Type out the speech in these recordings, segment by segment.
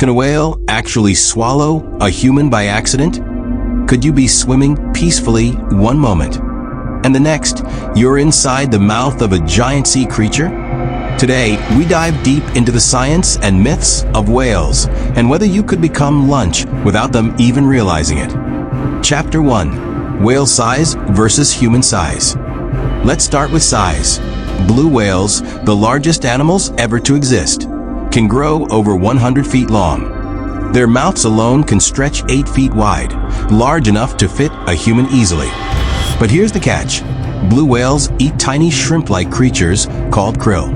Can a whale actually swallow a human by accident? Could you be swimming peacefully one moment, and the next, you're inside the mouth of a giant sea creature? Today, we dive deep into the science and myths of whales, and whether you could become lunch without them even realizing it. Chapter 1. Whale size versus human size. Let's start with size. Blue whales, the largest animals ever to exist, can grow over 100 feet long. Their mouths alone can stretch 8 feet wide, large enough to fit a human easily. But here's the catch. Blue whales eat tiny shrimp-like creatures called krill.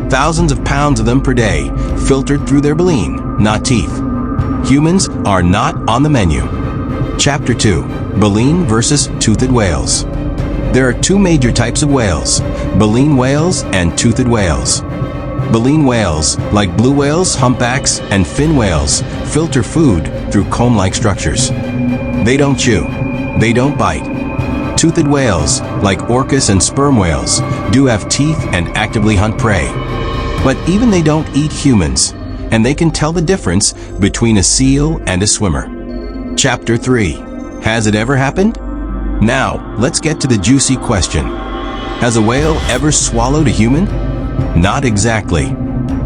Thousands of pounds of them per day, filtered through their baleen, not teeth. Humans are not on the menu. Chapter 2. Baleen versus toothed whales. There are two major types of whales, baleen whales and toothed whales. Baleen whales, like blue whales, humpbacks, and fin whales, filter food through comb-like structures. They don't chew. They don't bite. Toothed whales, like orcas and sperm whales, do have teeth and actively hunt prey. But even they don't eat humans, and they can tell the difference between a seal and a swimmer. Chapter 3. Has it ever happened? Now, let's get to the juicy question. Has a whale ever swallowed a human? Not exactly.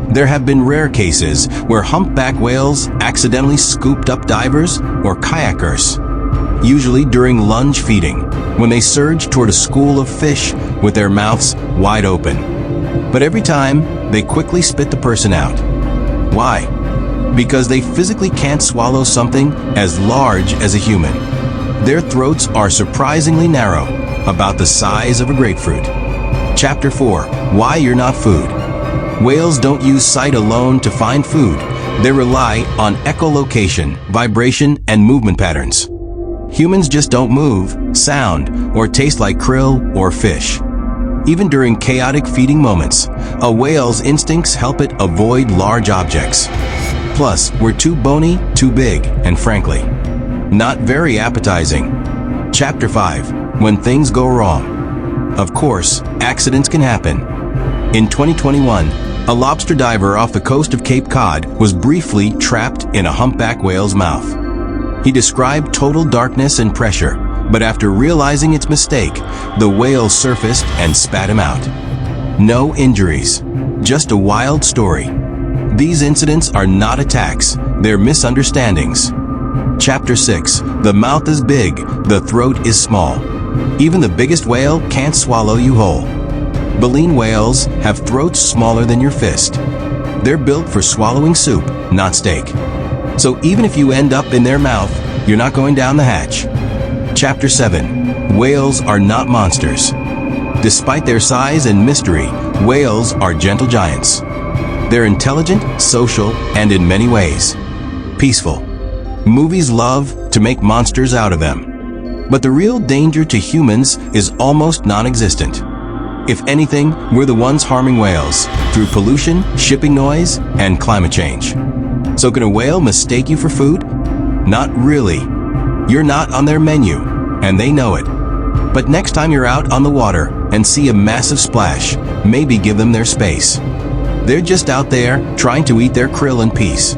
There have been rare cases where humpback whales accidentally scooped up divers or kayakers, usually during lunge feeding, when they surge toward a school of fish with their mouths wide open. But every time, they quickly spit the person out. Why? Because they physically can't swallow something as large as a human. Their throats are surprisingly narrow, about the size of a grapefruit. Chapter 4. Why you're not food. Whales don't use sight alone to find food. They rely on echolocation, vibration, and movement patterns. Humans just don't move, sound, or taste like krill or fish. Even during chaotic feeding moments, a whale's instincts help it avoid large objects. Plus, we're too bony, too big, and frankly, not very appetizing. Chapter 5. When things go wrong. Of course, accidents can happen. In 2021, a lobster diver off the coast of Cape Cod was briefly trapped in a humpback whale's mouth. He described total darkness and pressure, but after realizing its mistake, the whale surfaced and spat him out. No injuries, just a wild story. These incidents are not attacks, they're misunderstandings. Chapter 6. The mouth is big, the throat is small. Even the biggest whale can't swallow you whole. Baleen whales have throats smaller than your fist. They're built for swallowing soup, not steak. So even if you end up in their mouth, you're not going down the hatch. Chapter 7. Whales are not monsters. Despite their size and mystery, whales are gentle giants. They're intelligent, social, and in many ways, peaceful. Movies love to make monsters out of them. But the real danger to humans is almost non-existent. If anything, we're the ones harming whales through pollution, shipping noise, and climate change. So can a whale mistake you for food? Not really. You're not on their menu, and they know it. But next time you're out on the water and see a massive splash, maybe give them their space. They're just out there trying to eat their krill in peace.